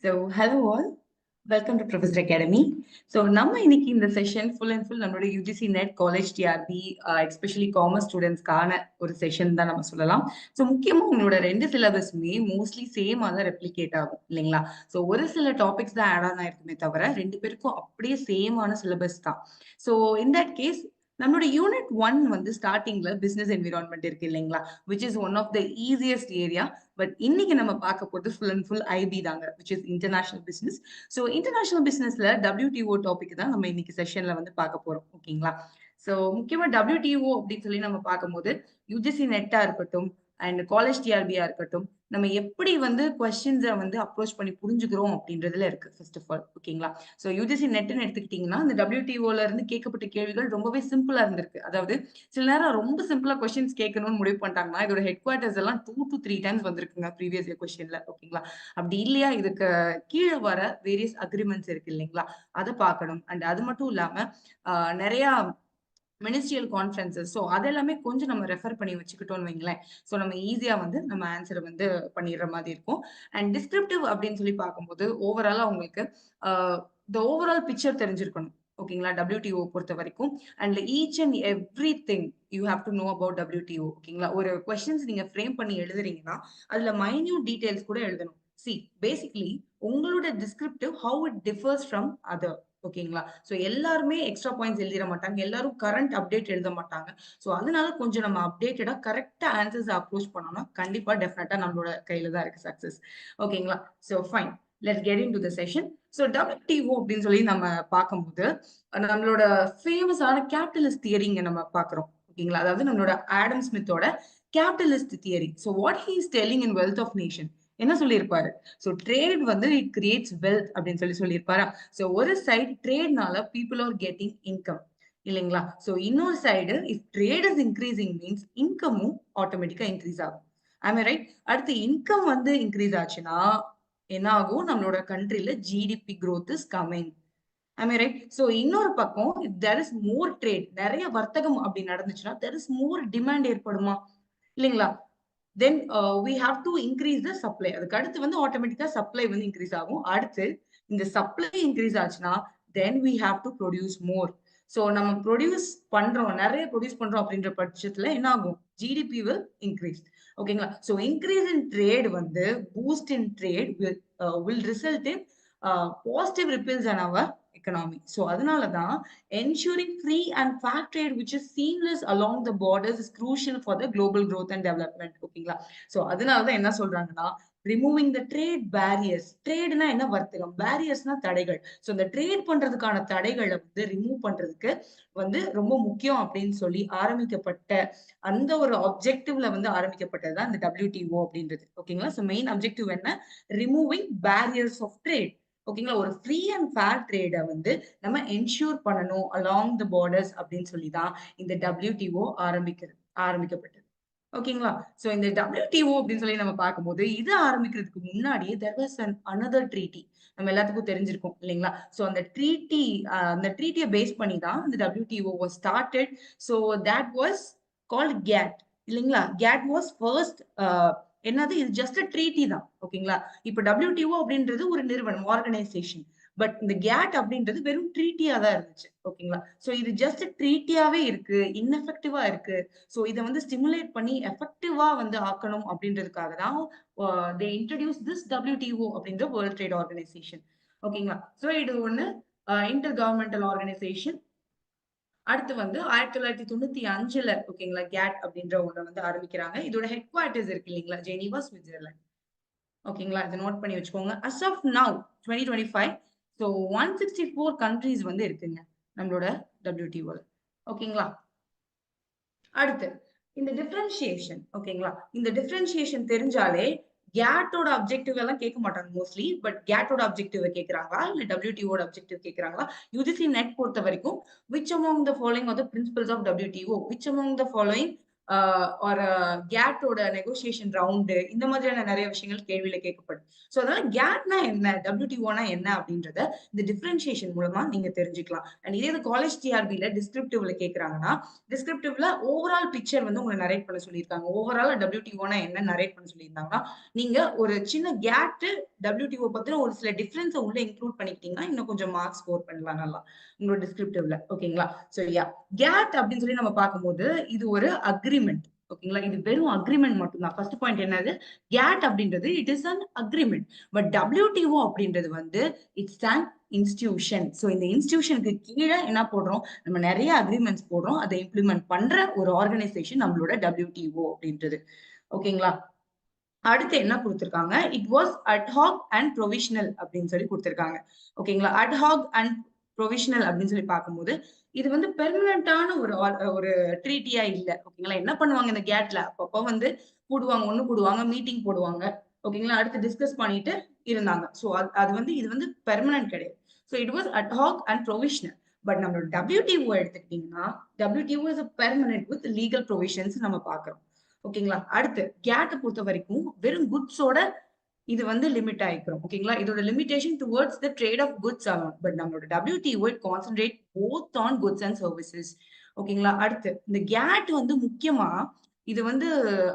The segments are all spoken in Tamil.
Hello all. Welcome to Professor Academy. நம்ம இன்னைக்கு இந்த செஷன் ஃபுல் அண்ட் ஃபுல் நம்மளோட UGC NET college TRB especially commerce ஸ்டூடெண்ட்ஸ்க்கான ஒரு செஷன் தான் நம்ம சொல்லலாம். முக்கியமா உங்களோட 2 சிலபஸுமே மோஸ்ட்லி சேமா தான் ரெப்ளிகேட் ஆகும் இல்லைங்களா? ஒரு சில டாபிக்ஸ் தான் ஆட் ஆன் ஆயிருக்குமே தவிர 2 பேருக்கும் அப்படியே சேமான சிலபஸ் தான். இன் தட் கேஸ் நம்மளோட யூனிட் 1 வந்து ஸ்டார்டிங்ல பிசினஸ் என்விரான்மெண்ட் இருக்கு இல்லைங்களா? Which is one of the easiest area. But இன்னைக்கு நம்ம பார்க்க போறது ஃபுல் அண்ட் ஃபுல் ஐபி தாங்க, which is international business. International பிசினஸ்ல WTO டாபிக் தான் நம்ம இன்னைக்கு செஷன்ல வந்து பார்க்க போறோம். ஓகேங்களா? முக்கியமா WTO அப்படின்னு சொல்லி நம்ம பார்க்கும்போது யூஜிசி நெட்டா இருக்கட்டும் அண்ட் காலேஜ் டிஆர்பியா இருக்கட்டும், நம்ம எப்படி வந்து கொஸ்டின்ஸை வந்து அப்ரோச் பண்ணி புரிஞ்சுக்கிறோம் அப்படின்றதுல இருக்கு ஃபர்ஸ்ட் ஆஃப் ஆல். ஓகேங்களா? யூஜிசி நெட்னு எடுத்துக்கிட்டீங்கன்னா இந்த WTOல இருந்து கேட்கப்பட்ட கேள்விகள் ரொம்பவே சிம்பிளா இருந்திருக்கு. அதாவது சில நேரம் ரொம்ப சிம்பிளா கொஸ்டின்ஸ் கேட்கணும்னு முடிவு பண்ணிட்டாங்கன்னா இதோட ஹெட் குவார்டர்ஸ் எல்லாம் 2 to 3 டைம்ஸ் வந்திருக்குங்க ப்ரீவியஸ் இயர் கொஸ்டின்ல. ஓகேங்களா? அப்படி இல்லையா இதுக்கு கீழே வர வேரியஸ் அக்ரிமெண்ட்ஸ் இருக்கு இல்லைங்களா, அதை பார்க்கணும். அண்ட் அது மட்டும் இல்லாம நிறைய மினிஸ்ட்ரியல் கான்ஃபரன்சஸ், அதெல்லாமே கொஞ்சம் நம்ம ரெஃபர் பண்ணி வச்சுக்கிட்டோம்னு வைங்களேன், நம்ம ஈஸியா வந்து நம்ம ஆன்சரை வந்து பண்ணிடுற மாதிரி இருக்கும். அண்ட் டிஸ்கிரிப்டிவ் அப்படின்னு சொல்லி பார்க்கும்போது ஓவராலா உங்களுக்கு த ஓவரால் பிக்சர் தெரிஞ்சிருக்கணும். ஓகேங்களா? WTO பொறுத்த வரைக்கும் and each and every thing you have to know about WTO. ஓகேங்களா? ஒரு கொஸ்டின்ஸ் நீங்க ஃப்ரேம் பண்ணி எழுதுறீங்கன்னா அதுல மைன்யூட் டீடைல்ஸ் கூட எழுதணும். பேசிக்கலி உங்களோட descriptive how it differs from other. ஓகேங்களா? எல்லாருமே எக்ஸ்ட்ரா பாயிண்ட்ஸ் எழுதிட மாட்டாங்க, எல்லாரும் கரண்ட் அப்டேட் எழுத மாட்டாங்க. அதனால கொஞ்சம் நம்ம அப்டேட்டடா கரெக்டா ஆன்சர்ஸ் அப்ரோச் பண்ணோம்னா கண்டிப்பா டெஃபினட்டா நம்மளோட கையில தான் இருக்கு சக்சஸ். ஓகேங்களா? Fine, let's get into the session. WTO அப்படின்னு சொல்லி நம்ம பார்க்கும்போது நம்மளோட ஃபேமஸான கேபிட்டலிஸ்ட் தியரிங்க நம்ம பார்க்கிறோம். ஓகேங்களா? அதாவது நம்மளோட ஆடம் ஸ்மித்தோட capitalist theory. What he is telling in wealth of nation என்ன சொல்லியிருப்பாரு? ட்ரேட் வந்து இட் கிரியேட்ஸ் வெல்த் அப்படின்னு சொல்லி சொல்லியிருப்பாரா? ஒரு சைடு ட்ரேட்னால பீப்புள் ஆர் கெட்டிங் இன்கம் இல்லைங்களா? இன்னொரு side if trade is increasing means இன்கமும் ஆட்டோமேட்டிக்கா இன்க்ரீஸ் ஆகும். ஆமே ரைட்? அடுத்து இன்கம் வந்து இன்க்ரீஸ் ஆச்சுன்னா என்ன ஆகும்? நம்மளோட கண்ட்ரில ஜிடிபி growth இஸ் கமிங். ஆமே ரைட்? இன்னொரு பக்கம் if there is more trade, நிறைய வர்த்தகம் அப்படி நடந்துச்சுன்னா தேர் இஸ் மோர் டிமாண்ட் ஏற்படுமா இல்லைங்களா? Then we have to increase the supply. அதுக்கு அடுத்து வந்து ஆட்டோமேட்டிக்கா சப்ளை வந்து இன்க்ரீஸ் ஆகும். அடுத்து இந்த சப்ளை இன்க்ரீஸ் ஆச்சுன்னா then we have to produce more. நம்ம ப்ரொடியூஸ் பண்றோம், நிறைய ப்ரொடியூஸ் பண்றோம் அப்படின்ற பட்சத்துல என்ன ஆகும்? GDP will increase. ஓகேங்களா? இன்க்ரீஸ் இன் ட்ரேட் வந்து boost in trade will result in positive ripples and our economy. அதனால தான் ensuring free and fair trade which is seamless along the borders is crucial for the global growth and development. ஓகேங்களா? அதனால தான் என்ன சொல்றாங்கன்னா ரிமூவிங் த ட்ரேட் பேரியர்ஸ். ட்ரேட்னா என்ன? வர்த்தகம். பேரியர்ஸ்னா தடைகள். இந்த ட்ரேட் பண்றதுக்கான தடைகளை வந்து ரிமூவ் பண்றதுக்கு வந்து ரொம்ப முக்கியம் அப்படின்னு சொல்லி ஆரம்பிக்கப்பட்ட அந்த ஒரு ஆப்ஜெக்டிவ்ல வந்து ஆரம்பிக்கப்பட்டது தான் இந்த WTO அப்படின்றது. ஓகேங்களா? மெயின் அப்ஜெக்டிவ் என்ன? Removing barriers of trade. ஓகேங்களா? ஒரு ஃப்ரீ அண்ட் ஃபேர் ட்ரேட வந்து நம்ம என்ஷூர் பண்ணணும் அலாங் த பார்டர்ஸ் அப்படின்னு சொல்லி தான் இந்த WTO ஆரம்பிக்கப்பட்டது. ஓகேங்களா? இந்த WTO அப்படின்னு சொல்லி நம்ம பார்க்கும்போது இது ஆரம்பிக்கிறதுக்கு முன்னாடியே there was another treaty. நம்ம எல்லாத்துக்கும் தெரிஞ்சிருக்கும் இல்லைங்களா? அந்த ட்ரீட்டியை பேஸ் பண்ணி தான் இந்த WTO was started. That was called GATT இல்லைங்களா? GATT was first என்னது? இது ஜஸ்ட் ட்ரீட்டி தான். ஓகேங்களா? இப்ப WTO அப்படின்றது ஒரு நிறுவனம், ஆர்கனைசேஷன். பட் இந்த GATT அப்படின்றது வெறும் ட்ரீட்டியா தான் இருந்துச்சு. ஓகேங்களா? இது ஜஸ்ட் ட்ரீட்டியாவே இருக்கு, இன்எஃபெக்டிவா இருக்கு. இதை வந்து ஸ்டிமுலேட் பண்ணி எஃபெக்டிவா வந்து ஆக்கணும் அப்படின்றதுக்காக தான் they introduced this WTO அப்படின்ற வேர்ல்ட் ட்ரேட் ஆர்கனைசேஷன். ஓகேங்களா? இது ஒண்ணு இன்டர் கவர்மெண்டல் ஆர்கனைசேஷன். அடுத்து வந்து 1995ல ஓகேங்களா கேட் அப்படின்ற ஒண்ணு வந்து ஆரம்பிக்கிறாங்க. இதோட ஹெட் குவார்டர்ஸ் இருக்கு இல்லைங்களா, ஜெனீவா, சுவிட்சர்லாந்து. ஓகேங்களா? இதை நோட் பண்ணி வச்சுக்கோங்க. as of now 2025 164 கண்ட்ரீஸ் வந்து இருக்குங்க நம்மளோட WTO. ஓகேங்களா? அடுத்து இந்த டிஃபரன்ஷியேஷன். ஓகேங்களா? இந்த டிஃபரன்ஷியேஷன் தெரிஞ்சாலே கேட்டோட அப்ஜெக்டிவ் எல்லாம் கேட்க மாட்டாங்க மோஸ்ட்லி. பட் கேட்டோட அப்ஜெக்டிவ் கேக்குறாங்களா இல்ல WTO அப்ஜெக்டிவ் கேக்குறாங்களா? யூஜிசி நெட் பொறுத்த வரைக்கும் which among the following are the principles of WTO? which among the following ஒரு கேட்டோட நெகோசியேஷன் ரவுண்டு இந்த மாதிரியான நிறைய விஷயங்கள் கேள்வியில கேட்கப்படும். சோ அதனால கேட்னா என்ன, டபிள்யூடிஓனா என்ன அப்படின்றத இந்த டிஃபரன்சியேஷன் மூலமா நீங்க தெரிஞ்சுக்கலாம். அண்ட் இதே இது காலேஜ் டிஆர்பில டிஸ்கிரிப்டிவ்ல கேட்கறாங்கன்னா, டிஸ்கிரிப்டிவ்ல ஓவரால் பிக்சர் வந்து உங்களை நரேட் பண்ண சொல்லியிருக்காங்க. ஓவராலா டபிள்யூடிஓனா என்ன நரேட் பண்ண சொல்லியிருந்தாங்கன்னா, நீங்க ஒரு சின்ன கேட் டபிள்யூடிஓ பத்தின ஒரு சில டிஃபரன்ஸ உள்ள இன்க்ளூட் பண்ணிக்கிட்டீங்கன்னா, இன்னும் கொஞ்சம் மார்க் ஸ்கோர் பண்ணலாம் நல்லா. உங்களோட டிஸ்கிரிப்டிவ்ல. ஓகேங்களா? சோ கேட் அப்படின்னு சொல்லி நம்ம பார்க்கும்போது, இது ஒரு அக்ரீமெண்ட். ஓகேங்களா? இது வெறும் அக்ரீமெண்ட் மட்டும் தான். ஃபர்ஸ்ட் பாயிண்ட் என்னது? கேட் அப்படின்றது it is an agreement. But WTO அப்படின்றது வந்து இட்ஸ் அன் இன்ஸ்டிடியூஷன். சோ இந்த இன்ஸ்டிடியூஷனுக்கு கீழ என்ன போடுறோம்? நம்ம நெறைய அக்ரீமெண்ட்ஸ் போடுறோம். அதை இம்ப்ளிமெண்ட் பண்ற ஒரு ஆர்கனைசேஷன் நம்மளோட WTO அப்படின்றது. ஓகேங்களா? அடுத்து என்ன குடுத்திருக்காங்க? It was ad hoc and provisional அப்படின்னு சொல்லி குடுத்திருக்காங்க. ஓகேங்களா? அட்ஹாக் அண்ட் ப்ரொவிஷனல் அப்படின்னு சொல்லி பார்க்கும்போது, இது வந்து பெர்மனன்ட்டான ஒரு ட்ரீட்டியா இல்ல. ஓகேங்களா? என்ன பண்ணுவாங்க இந்த கேட்ல, அப்பப்ப வந்து கூடுவாங்க, ஒண்ணு கூடுவாங்க, மீட்டிங் போடுவாங்க. ஓகேங்களா? அடுத்து டிஸ்கஸ் பண்ணிட்டு இருந்தாங்க. சோ அது வந்து இது வந்து பெர்மனன்ட் கிடையாது. So it was ad hoc and provisional. But நம்மளோட WTO எடுத்துக்கிட்டீங்கன்னா, WTO is a permanent with legal provisions நம்ம பார்க்கிறோம். ஓகேங்களா? அடுத்து கேட்ட பொறுத்தவரைக்கும் வெறும் குட்ஸோட இது வந்து லிமிட் ஆயிக்கிறோம். ஓகேங்களா? இதோட limitation towards the trade of goods alone. But நம்மளோட WTO it concentrate both on goods and services. ஓகேங்களா? அடுத்து இந்த கேட் வந்து முக்கியமா இது வந்து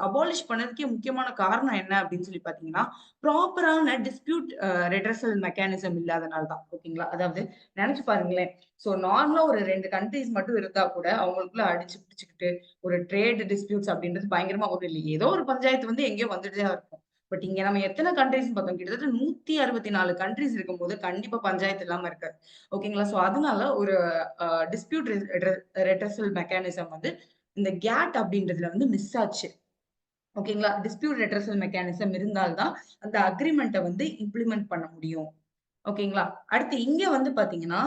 அபாலிஷ் பண்ணதுக்கே முக்கியமான காரணம் என்ன அப்படின்னு சொல்லி பார்த்தீங்கன்னா, ப்ராப்பரான டிஸ்பியூட் ரெட்ரஸல் மெக்கானிசம் இல்லாதனால தான். ஓகேங்களா? அதாவது நெனச்சு பாருங்களேன். சோ நார்மலா ஒரு 2 கண்ட்ரீஸ் மட்டும் இருந்தா கூட அவங்களுக்குள்ள அடிச்சு பிடிச்சுக்கிட்டு ஒரு ட்ரேட் டிஸ்பியூட்ஸ் அப்படின்றது பயங்கரமா ஒரு இல்ல. ஏதோ ஒரு பஞ்சாயத்து வந்து எங்கேயோ வந்துட்டு தான் இருக்கும். பட் இங்க நம்ம எத்தன கண்ட்ரீஸ் பார்த்தோம்? கிட்டத்தட்ட 164 கண்ட்ரீஸ் இருக்கும்போது கண்டிப்பா பஞ்சாயத்து இல்லாம இருக்காது. ஓகேங்களா? சோ அதனால ஒரு டிஸ்பியூட் ரெட்ரஸல் மெக்கானிசம் வந்து இந்த கேட் அப்படின்றதுல வந்து மிஸ் ஆச்சு. ஓகேங்களா? டிஸ்பியூட் ரெட்ரஸல் மெக்கானிசம் இருந்தால் தான் அந்த அக்ரீமெண்ட்ட வந்து இம்ப்ளிமெண்ட் பண்ண முடியும். ஓகேங்களா? அடுத்து இங்க வந்து பார்த்தீங்கன்னா,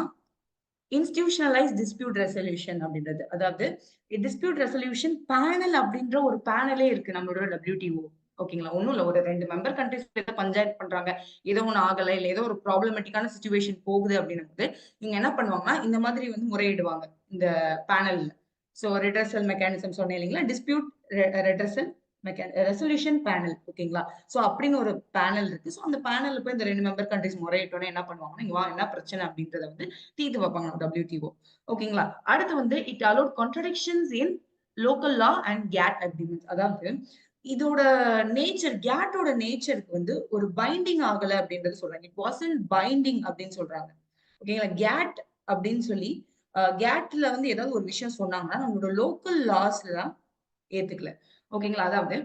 இன்ஸ்டிடியூஷனலைஸ்ட் டிஸ்பியூட் ரெசல்யூஷன் அப்படின்றது. அதாவது டிஸ்பியூட் ரெசல்யூஷன் பேனல் அப்படின்ற ஒரு பேனலே இருக்கு நம்மளோட WTO. ஓகேங்களா? ஒண்ணும் இல்ல. ஒரு 2 மெம்பர் கண்ட்ரீஸ் ஏதோ பஞ்சாயத்து பண்றாங்க. ஏதோ ஒண்ணு ஆகல, இல்ல ஏதோ ஒரு ப்ராப்ளமேட்டிக்கான சிச்சுவேஷன் போகுது அப்படின்னும்போது, இவங்க என்ன பண்ணுவாங்கன்னா, இந்த மாதிரி வந்து முறையிடுவாங்க. இந்த பேனல்ல. சோ ரிட்ரஸல் மெக்கானிசம் சொன்னேன் இல்லைங்களா? Dispute redressal resolution panel. ஓகேங்களா? சோ அப்படின்னு ஒரு பேனல் இருக்கு. சோ அந்த பேனல்ல போய் இந்த 2 மெம்பர் கண்ட்ரீஸ் முறையிட்டோனே என்ன பண்ணுவாங்கன்னா, இங்க வாங்க என்ன பிரச்சனை அப்படின்றத வந்து தீர்த்து வைப்பாங்க நம்ம WTO. ஓகேங்களா? அடுத்து வந்து it a lot contradictions in local law and GATT agreements. அதாவது இதோட நேச்சர் கேட்டோட நேச்சருக்கு வந்து ஒரு பைண்டிங் ஆகல அப்படின்றது சொல்றாங்க. இட் வாசன்ட் பைண்டிங் அப்படின்னு சொல்றாங்க. ஓகேங்களா? கேட் அப்படின்னு சொல்லி கேட்ல வந்து ஏதாவது ஒரு விஷயம் சொன்னாங்கன்னா, நம்மளோட லோக்கல் லாஸ்ல ஏத்துக்கல. ஓகேங்களா? அதாவது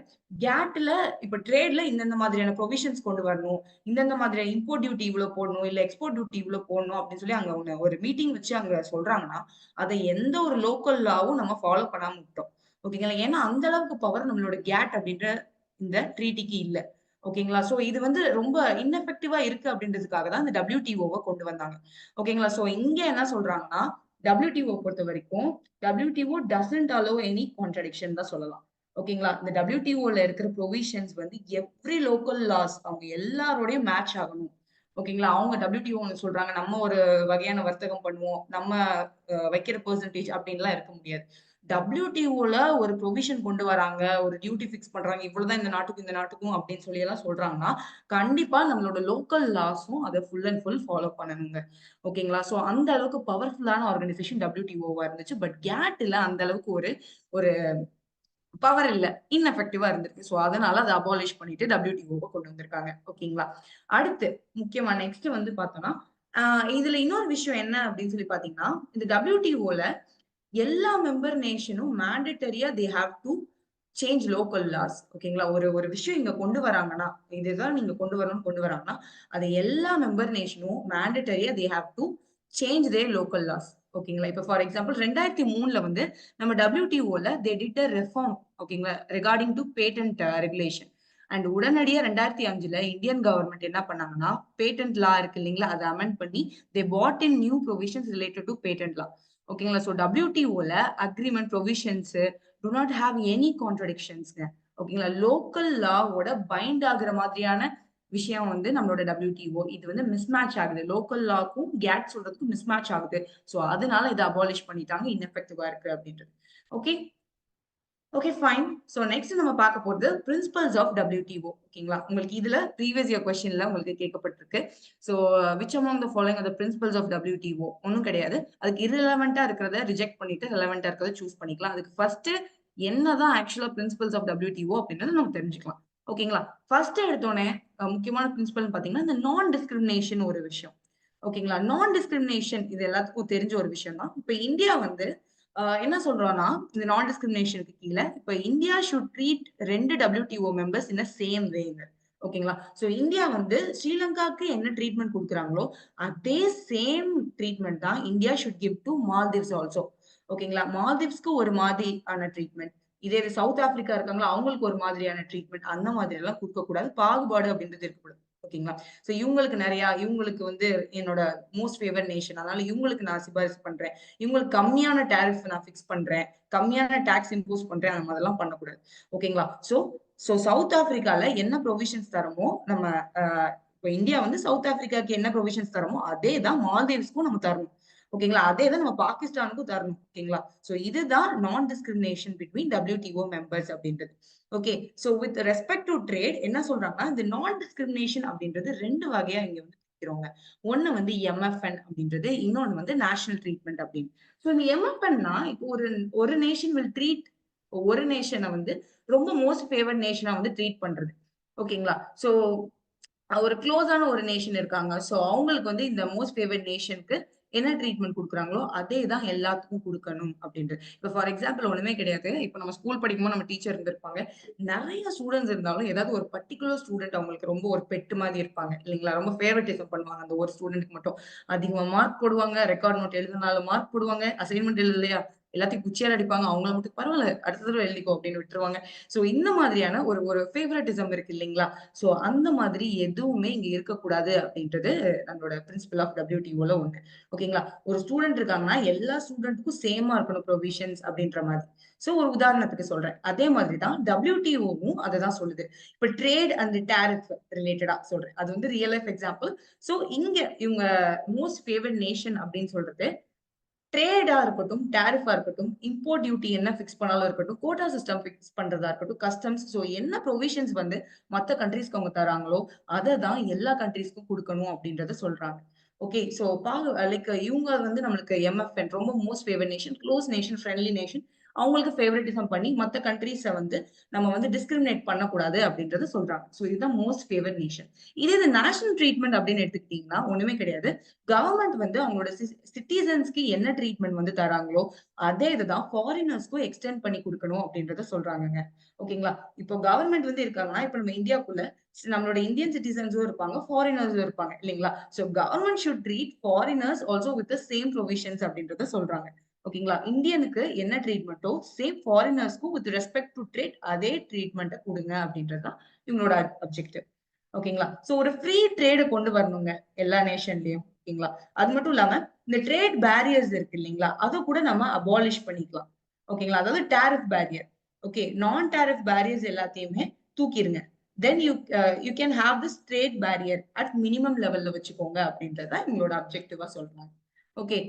கேட்ல இப்ப ட்ரேட்ல இந்தந்த மாதிரியான புரோவிஷன்ஸ் கொண்டு வரணும். இந்தந்த மாதிரியான இம்போர்ட் டியூட்டி இவ்ளோ போடணும். இல்ல எக்ஸ்போர்ட் டியூட்டி இவ்ளோ போடணும் அப்படின்னு சொல்லி அங்க ஒண்ணு ஒரு மீட்டிங் வச்சு அங்க சொல்றாங்கன்னா, அத எந்த ஒரு லோக்கல் லாவும் நம்ம ஃபாலோ பண்ணாம விட்டோம். ஓகேங்களா? ஏன்னா அந்த அளவுக்கு பவர் நம்மளோட கேட் அப்படின்ற இந்த ட்ரீட்டிக்கு இல்ல. ஓகேங்களா? சோ இது வந்து ரொம்ப இன்எஃபெக்டிவா இருக்கு அப்படின்றதுக்காக தான் இந்த WTOவ கொண்டு வந்தாங்க. ஓகேங்களா? சோ இங்க என்ன சொல்றாங்கன்னா, WTO பொறுத்தவரைக்கும் WTO doesn't allow any contradiction தான் சொல்லலாம். ஓகேங்களா? இந்த WTOல இருக்கிற புரோவிஷன்ஸ் வந்து எவ்ரி லோக்கல் லாஸ் அவங்க எல்லாரோடையும் மேட்ச் ஆகணும். ஓகேங்களா? அவங்க WTO ஒண்ணு சொல்றாங்க. நம்ம ஒரு வகையான வர்த்தகம் பண்ணுவோம். நம்ம வைக்கிற பெர்சன்டேஜ் அப்படின்லாம் இருக்க முடியாது. WTOல ஒரு புரோவிஷன் கொண்டு வராங்க. ஒரு டியூட்டி ஃபிக்ஸ் பண்றாங்க. இவ்வளவுதான் இந்த நாட்டுக்கும், இந்த நாட்டுக்கும் அப்படின்னு சொல்லி எல்லாம் சொல்றாங்கன்னா, கண்டிப்பா நம்மளோட லோக்கல் லாஸும் அத ஃபுல் அண்ட் ஃபுல் ஃபாலோ பண்ணணுங்க. ஓகேங்களா? சோ அந்த அளவுக்கு பவர்ஃபுல்லான ஆர்கனைசேஷன் WTOவா இருந்துச்சு. பட் கேட்ல அந்த அளவுக்கு ஒரு ஒரு பவர் இல்ல. இன்எஃபெக்டிவா இருந்திருக்கு. சோ அதனால அத அபாலிஷ் பண்ணிட்டு WTOவ கொண்டு வந்திருக்காங்க. ஓகேங்களா? அடுத்து முக்கியமா நெக்ஸ்ட் வந்து பார்த்தோம்னா, அ இதுல இன்னொரு விஷயம் என்ன அப்படின்னு சொல்லி பார்த்தீங்கன்னா, இந்த WTOல எல்லா மெம்பர் நேஷனும் மேண்டட்டரியா they have to change local laws. ஓகேங்களா? ஒரு ஒரு விஷயம் இங்க கொண்டு வராங்கன்னா, இதுதான் நீங்க கொண்டு வராங்கன்னா, அத எல்லா மெம்பர் நேஷனும் மேண்டட்டரியா they have to change their local laws. ஓகேங்களா? இப்ப ஃபார் எக்ஸாம்பிள் 2003ல வந்து நம்ம WTOல தே டிட் அ ரிஃபார்ம். ஓகேங்களா? Regarding to patent regulation. And உடனடியா 2005ல இந்தியன் கவர்ன்மெண்ட் என்ன பண்ணாங்கன்னா, பேட்டன்ட் லா இருக்கு இல்லீங்களா? அத அமெண்ட் பண்ணி they put in new provisions related to patent law. ஓகேங்களா? சோ WTOல agreement provisions do not have any கான்ட்ரடிக்ஷன்ஸ்ங்க. ஓகேங்களா? லோக்கல் லாவோட பைண்ட் ஆகுற மாதிரியான விஷயம் வந்து நம்மளோட WTO. இது வந்து மிஸ்மேட்ச் ஆகுது. லோக்கல் லாக்கும் கேட் சொல்றதுக்கும் மிஸ்மேட்ச் ஆகுது. சோ அதனால இத அபாலிஷ் பண்ணிட்டாங்க. இன்எஃபெக்டிவா இருக்கு அப்படின்றது. Okay. Okay fine. So next நம்ம பார்க்க போறது பிரின்சிபல்ஸ் ஆஃப் WTO. ஓகேங்களா? உங்களுக்கு இதுல ப்ரீவியஸ் இயர் கொஸ்டின்ல உங்களுக்கு கேட்கப்பட்டிருக்கு. So which among the following are the principles of WTO? ஒண்ணும் கிடையாது. அதுக்கு இர்ரெலவென்ட்டா இருக்கிறத ரிஜெக்ட் பண்ணிட்டு ரெலவென்ட்டா இருக்கிறத சூஸ் பண்ணிக்கலாம். அதுக்கு ஃபர்ஸ்ட் என்னதான் ஆக்சுவலா பிரின்சிபல்ஸ் ஆஃப் WTO அப்படின்றத நம்ம தெரிஞ்சுக்கலாம். ஓகேங்களா? ஃபர்ஸ்ட் எடுத்தோனே முக்கியமான பிரின்சிபல்னு பார்த்தீங்கன்னா, இந்த நான் டிஸ்கிரிமினேஷன் ஒரு விஷயம். ஓகேங்களா? நான் டிஸ்கிரிமினேஷன் இது எல்லாத்துக்கும் தெரிஞ்ச ஒரு விஷயம் தான். இப்ப இந்தியா வந்து என்ன சொல்றோம்னா, இந்த நான் டிஸ்கிரிமினேஷனுக்கு கீழ, இப்ப India should treat 2 WTO members in a same வேங்க. ஓகேங்களா? சோ இந்தியா வந்து ஸ்ரீலங்காக்கு என்ன ட்ரீட்மெண்ட் குடுக்குறாங்களோ, அதே சேம் ட்ரீட்மெண்ட் தான் India should give to Maldives also. ஓகேங்களா? மால்தீவ்ஸ்க்கு ஒரு மாதிரியான ட்ரீட்மெண்ட். இதே இது சவுத் ஆப்பிரிக்கா இருக்காங்களா, அவங்களுக்கு ஒரு மாதிரியான ட்ரீட்மெண்ட். அந்த மாதிரி எல்லாம் குடுக்கக்கூடாது. பாகுபாடு அப்படின்றது இருக்கக்கூடாது. ஓகேங்களா? சோ இவங்களுக்கு நெறையா இவங்களுக்கு வந்து என்னோட மோஸ்ட் ஃபேவர்ட் நேஷன். அதனால இவங்களுக்கு நான் சிபாரிசு பண்றேன். இவங்களுக்கு கம்மியான டாரிஃப் நான் ஃபிக்ஸ் பண்றேன். கம்மியான டாக்ஸ் இம்போஸ் பண்றேன். அந்த மாதிரிலாம் பண்ணக்கூடாது. ஓகேங்களா? சோ சோ சவுத் ஆப்பிரிக்கால என்ன புரோவிஷன்ஸ் தரோமோ, நம்ம அ இப்ப இந்தியா வந்து சவுத் ஆப்பிரிக்காக்கு என்ன புரோவிஷன்ஸ் தரோமோ, அதே தான் மால்தீவ்ஸ்க்கும் நம்ம தரணும். ஓகேங்களா? அதே தான் நம்ம பாகிஸ்தானுக்கும் தரணும். ஓகேங்களா? சோ இதுதான் நான் டிஸ்கிரிமினேஷன் பிட்வீன் WTO மெம்பர்ஸ் அப்படின்றது. Okay. So with respect to trade என்ன சொல்றாங்கன்னா, இந்த நான் டிஸ்கிரிமினேஷன் அப்படின்றது 2 வகையா இங்க வந்து பிரிக்கிறோங்க. ஒண்ணு வந்து MFN அப்படின்றது, இன்னொன்னு வந்து நேஷனல் ட்ரீட்மெண்ட் அப்படின்னு. சோ இந்த MFNனா இப்போ ஒரு ஒரு நேஷன் வில் ட்ரீட் ஒரு நேஷன வந்து ரொம்ப மோஸ்ட் ஃபேவர்ட் நேஷனா வந்து ட்ரீட் பண்றது. ஓகேங்களா? சோ ஒரு க்ளோஸான ஒரு நேஷன் இருக்காங்க. சோ அவங்களுக்கு வந்து இந்த மோஸ்ட் ஃபேவர்ட் நேஷனுக்கு என்ன ட்ரீட்மெண்ட் குடுக்குறாங்களோ, அதே தான் எல்லாத்துக்கும் குடுக்கணும் அப்டின்றது. இப்ப ஃபார் எக்ஸாம்பிள் ஒண்ணுமே கிடையாது. இப்ப நம்ம ஸ்கூல் படிக்கும்போது நம்ம டீச்சர் இருந்திருப்பாங்க. நெறைய ஸ்டூடண்ட்ஸ் இருந்தாலும் ஏதாவது ஒரு பர்ட்டிகுலர் ஸ்டூடண்ட் அவங்களுக்கு ரொம்ப ஒரு பெட் மாரி இருப்பாங்க. இல்லைங்களா? ரொம்ப ஃபேவரட்டிசம் பண்ணுவாங்க அந்த ஒரு ஸ்டூடண்ட்க்கு மட்டும். அதிகமா மார்க் போடுவாங்க. ரெக்கார்ட் நோட் எழுதுனாலும் மார்க் போடுவாங்க. அசைன்மென்ட் எழுதலையா? எல்லாத்தையும் குச்சியால அடிப்பாங்க. அவங்கள மட்டும் பரவால்ல அடுத்த தடவ எழுதிக்கோ அப்டின்னு விட்டுருவாங்க. சோ இந்த மாதிரியான ஒரு ஒரு ஃபேவரட்டிசம் இருக்கு இல்லைங்களா? சோ அந்த மாதிரி எதுவுமே இங்க இருக்கக்கூடாது அப்படின்றது நம்மளோட பிரின்சிபல் ஆஃப் WTOல ஒண்ணு. ஓகேங்களா? ஒரு ஸ்டூடண்ட் இருக்காங்கன்னா, எல்லா ஸ்டூடண்ட்க்கும் சேமா இருக்கணும் புரோவிஷன்ஸ் அப்படின்ற மாதிரி. சோ ஒரு உதாரணத்துக்கு சொல்றேன். அதே மாதிரி தான் WTOவும் அததான் சொல்லுது. இப்ப ட்ரேட் அண்ட் டாரிஃப் ரிலேட்டடா சொல்றேன். அது வந்து ரியல் லைஃப் எக்ஸாம்பிள். சோ இங்க இவங்க மோஸ்ட் ஃபேவர்ட் நேஷன் அப்படின்னு சொல்றது ட்ரேடா இருக்கட்டும், டாரிஃபா இருக்கட்டும், இம்போர்ட் டியூட்டி என்ன ஃபிக்ஸ் பண்ணாலும் இருக்கட்டும், கோட்டா சிஸ்டம் ஃபிக்ஸ் பண்றதா இருக்கட்டும், கஸ்டம்ஸ் சோ என்ன புரோவிஷன்ஸ் வந்து மத்த கண்ட்ரீஸ்க்கு அவங்க தராங்களோ, அத தான் எல்லா கண்ட்ரீஸ்க்கும் குடுக்கணும் அப்படின்றத சொல்றாங்க. ஓகே. சோ லைக் இவங்க வந்து நம்மளுக்கு MFN ரொம்ப most favoured nation, close nation, friendly nation. அவங்களுக்கு ஃபேவரட்டிசம் பண்ணி மத்த கண்ட்ரீஸ வந்து நம்ம வந்து டிஸ்கிரிமினேட் பண்ணக்கூடாது அப்படின்றத சொல்றாங்க. சோ இதுதான் மோஸ்ட் ஃபேவர்ட் நேஷன். இதே இது நேஷனல் ட்ரீட்மெண்ட் அப்படின்னு எடுத்துக்கிட்டீங்கன்னா, ஒண்ணுமே கிடையாது. கவர்ன்மெண்ட் வந்து அவங்களோட சிட்டிசன்ஸ்க்கு என்ன ட்ரீட்மெண்ட் வந்து தராங்களோ, அதே இதுதான் ஃபாரினர்ஸ்க்கும் எக்ஸ்டெண்ட் பண்ணி குடுக்கணும் அப்படின்றத சொல்றாங்கங்க. ஓகேங்களா? இப்போ கவர்ன்மெண்ட் வந்து இருக்காங்கன்னா, இப்ப நம்ம இந்தியாக்குள்ள நம்மளோட இந்தியன் சிட்டிசன்ஸும் இருப்பாங்க, ஃபாரினர்ஸும் இருப்பாங்க இல்லைங்களா? So government should treat foreigners also with the same provisions அப்படின்றத சொல்றாங்க. ஓகேங்களா? இந்தியனுக்கு என்ன ட்ரீட்மெண்ட்டோ, சேம் ஃபாரினர்ஸ்க்கும் வித் ரெஸ்பெக்ட் டு ட்ரேட் அதே ட்ரீட்மெண்ட்ட குடுங்க அப்படின்றது தான் இவங்களோட அப்ஜெக்டிவ். ஓகேங்களா? சோ ஒரு ஃப்ரீ ட்ரேட கொண்டு வரணுங்க எல்லா நேஷன்லயும். ஓகேங்களா? அது மட்டும் இல்லாம இந்த ட்ரேட் பேரியர்ஸ் இருக்கு இல்லீங்களா? அத கூட நம்ம அபாலிஷ் பண்ணிக்கலாம். ஓகேங்களா? அதாவது டாரிஃப் பேரியர். ஓகே. நான் டாரிஃப் பேரியர்ஸ் எல்லாத்தையுமே தூக்கிருங்க. Then you can have this trade barrier at minimum லெவல்ல வச்சுக்கோங்க அப்படின்றது தான் இவங்களோட அப்ஜெக்டிவா சொல்றாங்க. ஓகே.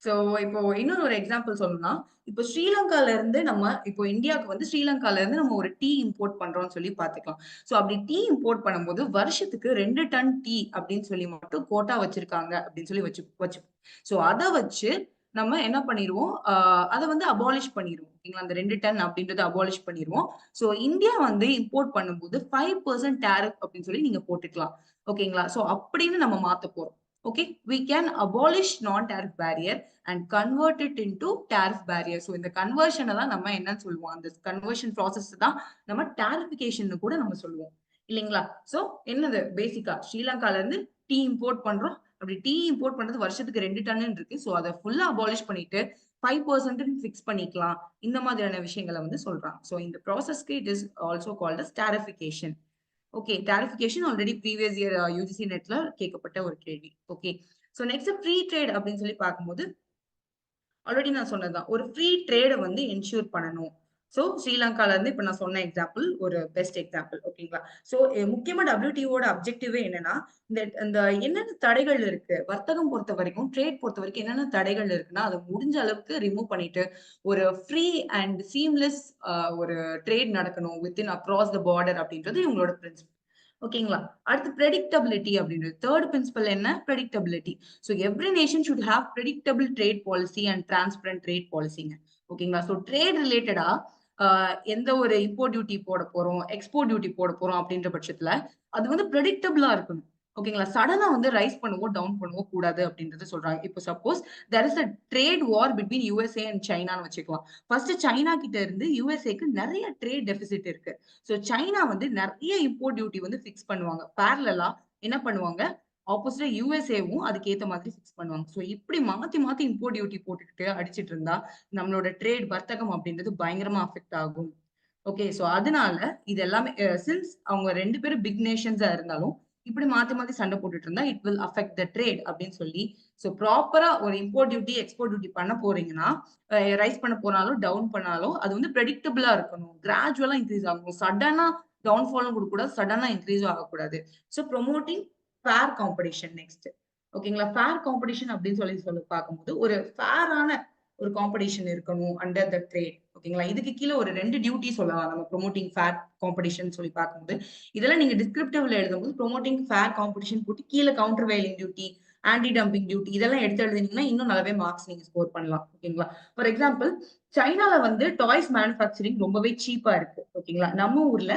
சோ, இப்போ இன்னொரு ஒரு எக்ஸாம்பிள் சொல்லணும்னா, இப்போ ஸ்ரீலங்கால இருந்து நம்ம இப்போ இந்தியாவுக்கு வந்து ஸ்ரீலங்கால இருந்து நம்ம ஒரு டீ இம்போர்ட் பண்றோம்னு சொல்லி பார்த்துக்கலாம். சோ, அப்படி டீ இம்போர்ட் பண்ணும்போது வருஷத்துக்கு 2 டன் டீ அப்படின்னு சொல்லி மட்டும் கோட்டா வச்சிருக்காங்க அப்படின்னு சொல்லி வச்சுப்போம். சோ, அத வச்சு நம்ம என்ன பண்ணிருவோம், அத வந்து அபாலிஷ் பண்ணிருவோம். ஓகேங்களா? அந்த 2 டன் அப்படின்றத அபாலிஷ் பண்ணிருவோம். சோ, இந்தியா வந்து இம்போர்ட் பண்ணும்போது 5% டாரிஃப் அப்படின்னு சொல்லி நீங்க போட்டுக்கலாம். ஓகேங்களா? சோ, அப்படின்னு நம்ம மாத்தப் போறோம். Okay. We can abolish non-tariff barrier and convert it into tariff barrier. So இந்த கன்வர்ஷன தான் நம்ம என்னன்னு சொல்லுவோம். அந்த கன்வர்ஷன் ப்ராசஸ் தான் நம்ம டாரிஃபிகேஷன் கூட நம்ம சொல்லுவோம். இல்லைங்களா? ஸோ என்னது பேசிக்கா ஸ்ரீலங்கால இருந்து டீ இம்போர்ட் பண்றோம். அப்படி டீ இம்போர்ட் பண்றது வருஷத்துக்கு 2 டன்னு இருக்கு. ஸோ அத ஃபுல்லா அபாலிஷ் பண்ணிட்டு 5% ஃபிக்ஸ் பண்ணிக்கலாம். இந்த மாதிரியான விஷயங்கள வந்து சொல்றாங்க. ஸோ இந்த ப்ராசஸ்க்கு it is also called as tarification. Okay. Tarification already previous year UGC நெட்ல கேட்கப்பட்ட ஒரு கேள்வி. Okay. So next free trade அப்படின்னு சொல்லி பார்க்கும்போது ஆல்ரெடி நான் சொன்னதுதான். ஒரு ஃப்ரீ ட்ரேட வந்து என்ஷூர் பண்ணணும். சோ ஸ்ரீலங்கால இருந்து இப்ப நான் சொன்ன எக்ஸாம்பிள் ஒரு பெஸ்ட் எக்ஸாம்பிள். ஓகேங்களா? சோ முக்கியமா WTOட அப்ஜெக்டிவே என்னன்னா, இந்த என்னென்ன தடைகள் இருக்கு? வர்த்தகம் பொறுத்தவரைக்கும், ட்ரேட் பொறுத்தவரைக்கும் என்னென்ன தடைகள் இருக்குன்னா, அத முடிஞ்ச அளவுக்கு ரிமூவ் பண்ணிட்டு, ஒரு ஃப்ரீ அண்ட் சீம்லெஸ் ஒரு ட்ரேட் நடக்கணும் வித்தின் அக்ராஸ் த பார்டர் அப்படின்றது இவங்களோட பிரின்சிபல். ஓகேங்களா? அடுத்து பிரெடிக்டபிலிட்டி அப்படின்றது. 3 பிரின்சிபல் என்ன? Predictability. So every nation should have predictable trade policy and transparent trade பாலிசிங்க. ஓகேங்களா? சோ ட்ரேட் ரிலேட்டடா எந்த ஒரு இம்போர்ட் டியூட்டி போட போறோம், எக்ஸ்போர்ட் டியூட்டி போட போறோம் அப்படின்ற பட்சத்துல, அது வந்து பிரெடிக்டபிளா இருக்கணும். ஓகேங்களா? சடனா வந்து ரைஸ் பண்ணவோ, டவுன் பண்ணவோ கூடாது அப்படின்றத சொல்றாங்க. இப்போ suppose there is a trade war between USA and சைனான்னு வச்சுக்கலாம். ஃபர்ஸ்ட் சைனா கிட்ட இருந்து USAக்கு நெறைய ட்ரேட் டெபிசிட் இருக்கு. சோ சைனா வந்து நெறைய இம்போர்ட் டியூட்டி வந்து ஃபிக்ஸ் பண்ணுவாங்க. பேரலலா என்ன பண்ணுவாங்க, ஆப்போசிட்டா USAவும் அதுக்கு ஏத்த மாதிரி ஃபிக்ஸ் பண்ணுவாங்க. சோ இப்படி மாத்தி மாத்தி இம்போர்ட் டியூட்டி போட்டுக்கிட்டு அடிச்சிட்டு இருந்தா, நம்மளோட ட்ரேட் வர்த்தகம் அப்படின்றது பயங்கரமா அஃபெக்ட் ஆகும். ஓகே. சோ அதனால இது எல்லாமே சின்ஸ் அவங்க 2 பேரும் பிக் நேஷன்ஸா இருந்தாலும், இப்படி மாத்தி மாத்தி சண்டை போட்டுட்டு இருந்தா, it will affect the trade அப்படின்னு சொல்லி, சோ ப்ராப்பரா ஒரு இம்போர்ட் டியூட்டி, எக்ஸ்போர்ட் டியூட்டி பண்ண போறீங்கன்னா, ரைஸ் பண்ண போனாலும், டவுன் பண்ணாலும், அது வந்து பிரெடிக்டபிளா இருக்கணும். கிராஜுவலா இன்கிரீஸ் ஆகணும். சடனா டவுன்ஃபாலும் குடுக்கக்கூடாது. சடனா இன்கிரீஸும் ஆகக்கூடாது. So promoting fair competition next. ஓகேங்களா? ஃபேர் காம்படிஷன் அப்படின்னு சொல்லி பார்க்கும்போது, ஒரு ஃபேரான ஒரு காம்படிஷன் இருக்கணும் அண்டர் த ட்ரேட். ஓகேங்களா? இதுக்கு கீழ ஒரு 2 டியூட்டி சொல்லலாம். நம்ம ப்ரோமோட்டிங் ஃபேர் காம்படிஷன் சொல்லி பார்க்கும்போது. இதெல்லாம் நீங்க டிஸ்கிரிப்டிவ்ல எழுதும்போது ப்ரோமோட்டிங் ஃபேர் காம்படிஷன் போட்டு கீழ countervailing duty, anti dumping duty இதெல்லாம் எடுத்து எழுதுனீங்கன்னா, இன்னும் நல்லாவே மார்க்ஸ் நீங்க ஸ்கோர் பண்ணலாம். ஓகேங்களா? ஃபார் எக்ஸாம்பிள் சைனால வந்து டாய்ஸ் மேனுஃபேக்சரிங் ரொம்பவே சீப்பா இருக்கு. ஓகேங்களா? நம்ம ஊர்ல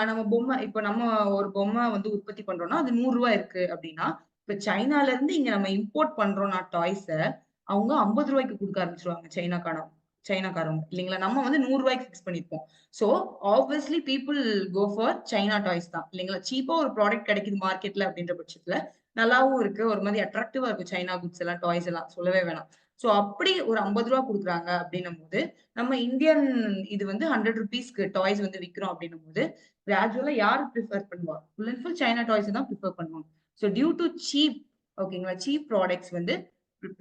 நம்ம பொம்மை இப்ப நம்ம ஒரு பொம்மை வந்து உற்பத்தி பண்றோம்னா, அது ரூ. 100 இருக்கு அப்டின்னா, இப்ப சைனால இருந்து இங்க நம்ம இம்போர்ட் பண்றோம்னா டாய்ஸ அவங்க ரூ. 50க்கு குடுக்க ஆரம்பிச்சுருவாங்க சைனாக்காரவங்க இல்லைங்களா? நம்ம வந்து ரூ. 100க்கு ஃபிக்ஸ் பண்ணியிருப்போம். So obviously people go for China toys தான் இல்லைங்களா? சீப்பா ஒரு ப்ராடக்ட் கிடைக்குது மார்க்கெட்ல அப்படின்ற பட்சத்துல நல்லாவும் இருக்கு. ஒரு மாதிரி அட்ராக்டிவா இருக்கு சைனா குட்ஸ் எல்லாம், டாய்ஸ் எல்லாம் சொல்லவே வேணாம். சோ அப்படி ஒரு ரூ. 50 குடுக்குறாங்க அப்படின்னும்போது, நம்ம இந்தியன் இது வந்து ₹100க்கு டாய்ஸ் வந்து விக்கிறோம் அப்படின்னும்போது, கிராஜுவலா யாரு பிரிஃபர் பண்ணுவா? Full and full China toys தான் பிரிஃபர் பண்ணுவாங்க. சோ டியூ டூ சீப் ஓகேங்களா? சீப் ப்ராடக்ட்ஸ் வந்து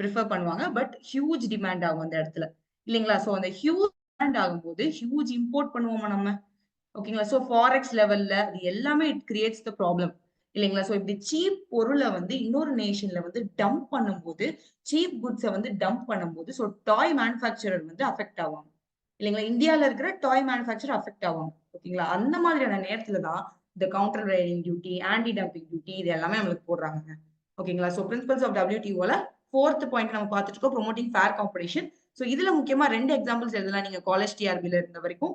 பிரிஃபர் பண்ணுவாங்க. பட் ஹியூஜ் டிமாண்ட் ஆகும் அந்த இடத்துல. இல்லைங்களா? சோ அந்த ஹியூஜ் டிமாண்ட் ஆகும்போது, ஹியூஜ் இம்போர்ட் பண்ணுவோமா நம்ம? ஓகேங்களா? சோ ஃபாரெக்ஸ் லெவல்ல அது எல்லாமே இட் கிரியேட்ஸ் த ப்ராப்ளம். இல்லைங்களா? சோ இப்படி சீப் பொருள வந்து இன்னொரு நேஷன்ல வந்து டம்ப் பண்ணும்போது, சீப் குட்ஸ வந்து டம்ப் பண்ணும்போது, சோ டாய் மேனுஃபேக்சரர் வந்து அஃபெக்ட் ஆவாங்க. இல்லைங்களா? இந்தியால இருக்கிற டாய் மேனுஃபேக்சரர் அஃபெக்ட் ஆவாங்க. ஓகேங்களா? அந்த மாதிரியான நேரத்துல தான் இந்த countervailing duty, anti dumping duty இது எல்லாமே நம்மளுக்கு போடுறாங்கங்க. ஓகேங்களா? சோ பிரின்சிபல்ஸ் ஆஃப் WTOல 4த் பாயிண்ட் நம்ம பார்த்துட்டு இருக்கோம். Promoting fair competition. சோ இதுல முக்கியமா 2 எக்ஸாம்பிள்ஸ் எழுதலாம் நீங்க காலேஜ் டிஆர்பில இருந்த வரைக்கும்.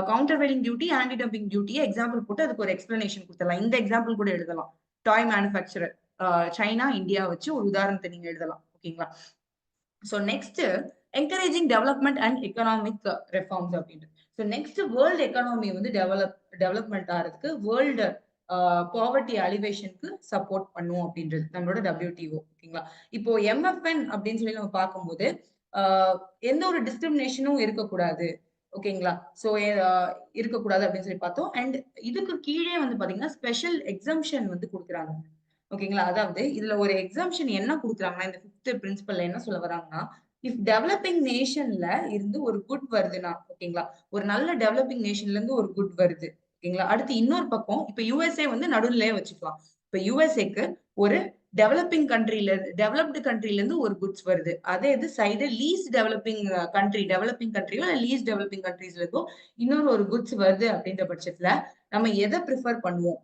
Countervailing duty, anti dumping டியூட்டிய எக்ஸாம்பிள் போட்டு அதுக்கு ஒரு எக்ஸ்பிளனேஷன் குடுத்துடலாம். இந்த எக்ஸாம்பிள் கூட எழுதலாம். டாய் மேனுஃபேக்சரர் சைனா, இந்தியா வச்சு ஒரு உதாரணத்த நீங்க எழுதலாம். ஓகேங்களா? So next encouraging development and economic reforms அப்படின்ட்டு. சோ நெக்ஸ்ட் வேர்ல்ட் எக்கானமி வந்து டெவலப்மெண்ட் ஆறதுக்கு வேர்ல்டு பாவர்ட்டி அலிவேஷனுக்கு சப்போர்ட் பண்ணும் அப்படின்றது நம்மளோட WTO. ஓகேங்களா? இப்போ MFN அப்படின்னு சொல்லி நம்ம பார்க்கும்போது ஆஹ் எந்த ஒரு டிஸ்கிரிமினேஷனும் இருக்கக்கூடாது. ஓகேங்களா? சோ இருக்கக்கூடாது அப்படின்னு சொல்லி பார்த்தோம். அண்ட் இதுக்கு கீழே வந்து பாத்தீங்கன்னா ஸ்பெஷல் எக்ஸம்ஷன் வந்து குடுக்குறாங்க. ஓகேங்களா? அதாவது இதுல ஒரு எக்ஸம்ஷன் என்ன குடுக்குறாங்கன்னா, இந்த 5த் பிரின்சிபல்ல என்ன சொல்ல வராங்கன்னா, இஃப் டெவலப்பிங் நேஷன்ல இருந்து ஒரு குட் வருதுன்னா, ஓகேங்களா? ஒரு நல்ல டெவலப்பிங் நேஷன்ல இருந்து ஒரு குட் வருது. ஓகேங்களா? அடுத்து இன்னொரு பக்கம் இப்ப USA வந்து நடுநிலையா வச்சுக்கலாம். இப்ப USAக்கு ஒரு டெவலப்டு கண்ட்ரில இருந்து ஒரு குட்ஸ் வருது. அதே இது சைடு லீஸ்ட் டெவலப்பிங் கண்ட்ரியோ இல்ல லீஸ்ட் டெவலப்பிங் கண்ட்ரீஸ்ல இருந்தோ இன்னொரு ஒரு குட்ஸ் வருது அப்படின்ற பட்சத்துல, நம்ம எத பிரிஃபர் பண்ணுவோம்?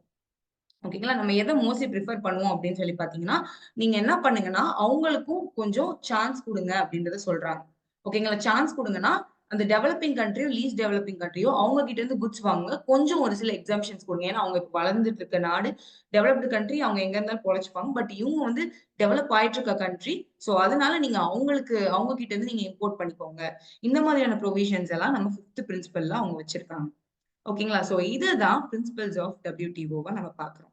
ஓகேங்களா? நம்ம எத மோஸ்ட்லி பிரிஃபர் பண்ணுவோம் அப்படின்னு சொல்லி பார்த்தீங்கன்னா, நீங்க என்ன பண்ணுங்கன்னா, அவங்களுக்கும் கொஞ்சம் சான்ஸ் குடுங்க அப்படின்றத சொல்றாங்க. ஓகேங்களா? சான்ஸ் குடுங்கன்னா, அந்த டெவலப்பிங் கண்ட்ரியோ, லீஸ்ட் டெவலப்பிங் கண்ட்ரியோ அவங்க கிட்ட இருந்து குட்ஸ் வாங்குங்க. கொஞ்சம் ஒரு சில எக்ஸம்ஷன்ஸ் குடுங்க. ஏன்னா, அவங்க இப்ப வளர்ந்துட்டு இருக்க நாடு, டெவலப்டு கண்ட்ரி அவங்க எங்க இருந்தாலும் பொழச்சுப்பாங்க. பட் இவங்க வந்து டெவலப் ஆயிட்டு இருக்க கண்ட்ரி. சோ, அதனால நீங்க அவங்க கிட்ட இருந்து நீங்க இம்போர்ட் பண்ணிக்கோங்க. இந்த மாதிரியான புரோவிஷன்ஸ் எல்லாம் நம்ம 5த் பிரின்சிபல்ல அவங்க வச்சிருக்காங்க. ஓகேங்களா? சோ, இதுதான் பிரின்சிபல்ஸ் ஆஃப் WTOவ நம்ம பார்க்கிறோம்.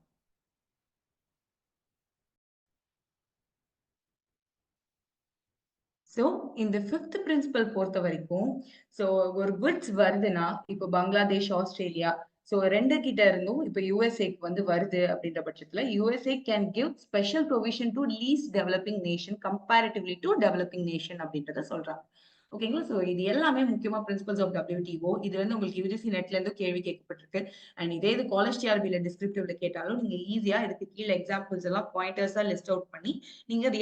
சோ, இந்த 5த் பிரின்சிபல் பொறுத்தவரைக்கும், சோ ஒரு குட்ஸ் வருதுன்னா, இப்ப பங்களாதேஷ், ஆஸ்திரேலியா, சோ 2 கிட்ட இருந்தும் இப்ப USAக்கு வந்து வருது அப்படின்ற பட்சத்துல, USA can give special provision to least developing nation comparatively to developing nation அப்படின்றத சொல்றாங்க. ஓகேங்களா? சோ இது எல்லாமே முக்கியமா பிரின்சிபல்ஸ் ஆஃப் WTO. இது வந்து உங்களுக்கு யுஜிசி நெட்ல இருந்து கேள்வி கேட்கப்பட்டிருக்கு. அண்ட் இதே இது காலேஜ் டிஆர்பில டிஸ்கிரிப்டிவ்ல கேட்டாலும் நீங்க ஈஸியா இதுக்கு கீழ எக்ஸாம்பிள்ஸ் எல்லாம் பாயிண்டர்ஸா லிஸ்ட் அவுட் பண்ணி நீங்க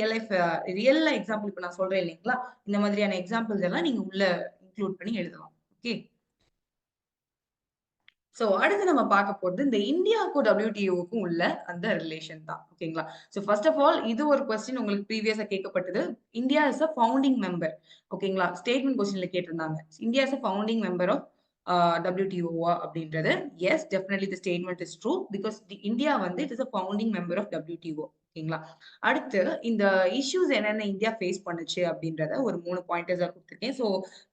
ரியல் எக்ஸாம்பிள் இப்ப நான் சொல்றேன் இல்லைங்களா? இந்த மாதிரியான எக்ஸாம்பிள்ஸ் எல்லாம் நீங்க உள்ள இன்க்ளூட் பண்ணி எழுதலாம். ஓகே. சோ அடுத்து நம்ம பார்க்க போறது இந்த இந்தியாவுக்கும் WTOவுக்கும் உள்ள அந்த ரிலேஷன் தான். ஓகேங்களா? சோ ஃபர்ஸ்ட் ஆஃப் ஆல் இது ஒரு கொஸ்டின் உங்களுக்கு ப்ரீவியஸா கேட்கப்பட்டது. India is a founding member. ஓகேங்களா? ஸ்டேட்மெண்ட் கொஸ்டின்ல கேட்டிருந்தாங்க. India is a founding member of WTO அப்படின்றது. Yes, definitely the statement is true because India வந்து it is a founding member of WTO. ஓகேங்களா? அடுத்து இந்த இஷ்யூஸ் என்னென்ன இந்தியா ஃபேஸ் பண்ணுச்சு அப்படின்றத ஒரு 3 பாயிண்டர்ஸா குடுத்துருக்கேன். சோ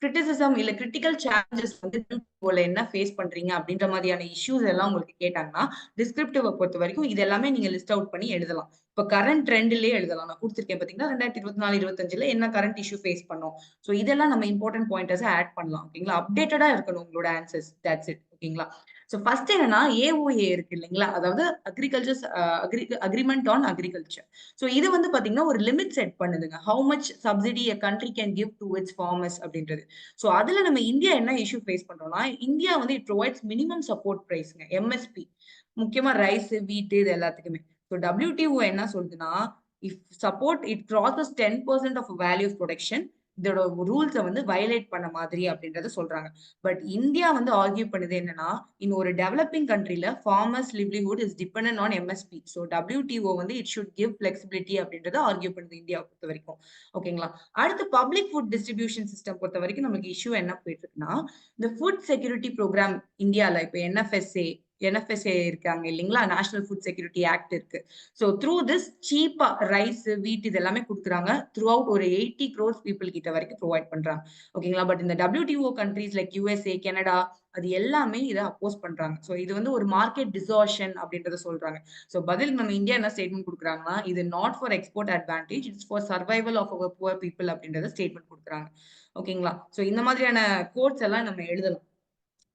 கிரிட்டிசிசம் இல்ல கிரிட்டிக்கல் சேலஞ்சஸ் வந்து WTO என்ன ஃபேஸ் பண்றீங்க அப்படின்ற மாதிரியான இஷ்யூஸ் எல்லாம் உங்களுக்கு கேட்டாங்கன்னா, டிஸ்கிரிப்டிவ பொறுத்த வரைக்கும் இது எல்லாமே நீங்க லிஸ்ட் அவுட் பண்ணி எழுதலாம். இப்ப கரண்ட் ட்ரெண்ட்லயே எழுதலாம். நான் குடுத்திருக்கேன் பார்த்தீங்களா? 2024, 25ல என்ன கரண்ட் இஷ்யூ ஃபேஸ் பண்ணோம். சோ இதெல்லாம் நம்ம இம்பார்ட்டன்ட் பாயிண்டர்ஸா ஆட் பண்ணலாம். ஓகேங்களா? அப்டேட்டடா இருக்கணும் உங்களோட ஆன்சர்ஸ். That's it. ஓகேங்களா? சோ ஃபர்ஸ்ட் என்னன்னா ஏஓஏ இருக்கு இல்லைங்களா? அதாவது agriculture agreement on agriculture. So இது வந்து பாத்தீங்கன்னா ஒரு லிமிட் செட் பண்ணுதுங்க. How much subsidy a country can give to its farmers அப்படின்றது. சோ அதுல நம்ம இந்தியா என்ன இஷ்யூ ஃபேஸ் பண்றோம்னா, இந்தியா வந்து இட் ப்ரொவைட்ஸ் மினிமம் சப்போர்ட் பிரைஸ்ங்க. எம்எஸ்பி. முக்கியமா ரைஸ், வீட் இது எல்லாத்துக்குமே. சோ WTO என்ன சொல்லுதுன்னா, if support it crosses 10% of value of production இதோட ரூல்ஸ வந்து வயலேட் பண்ண மாதிரி அப்படின்றத சொல்றாங்க. பட் இந்தியா வந்து ஆர்கியூ பண்ணுது என்னன்னா, இன் ஒரு டெவலப்பிங் கண்ட்ரில farmers livelihood is dependent on MSP. So WTO வந்து இட் ஷுட் கிவ் ஃபிளெக்சிபிலிட்டி அப்படின்றத ஆர்கியூ பண்ணுது இந்தியாவை பொறுத்த வரைக்கும். ஓகேங்களா? அடுத்து பப்ளிக் ஃபுட் டிஸ்ட்ரிபியூஷன் சிஸ்டம் பொறுத்த வரைக்கும் நமக்கு இஷ்யூ என்ன போயிட்டு இருக்குன்னா, இந்த ஃபுட் செக்யூரிட்டி ப்ரோகிராம் இந்தியால இப்ப NFSA இருக்காங்க இல்லைங்களா? நேஷனல் ஃபுட் செக்யூரிட்டி ஆக்ட் இருக்கு. சோ த்ரூ திஸ் சீப்பா ரைஸ், வீட் இது எல்லாமே குடுக்குறாங்க. த்ரூ அவுட் ஒரு 80 crores பீப்பிள் கிட்ட வரைக்கும் ப்ரொவைட் பண்றாங்க. ஓகேங்களா? பட் இந்த WTO countries like USA, Canada அது எல்லாமே இத அப்போஸ் பண்றாங்க. சோ இது வந்து ஒரு மார்க்கெட் டிசார்ஷன் அப்படின்றத சொல்றாங்க. சோ பதில் நம்ம இந்தியா என்ன ஸ்டேட்மெண்ட் குடுக்குறாங்கன்னா, இது not for export advantage. It's for survival of our poor people அப்படின்றத ஸ்டேட்மெண்ட் குடுக்குறாங்க. ஓகேங்களா? சோ இந்த மாதிரியான கோட்ஸ் எல்லாம் நம்ம எழுதலாம்.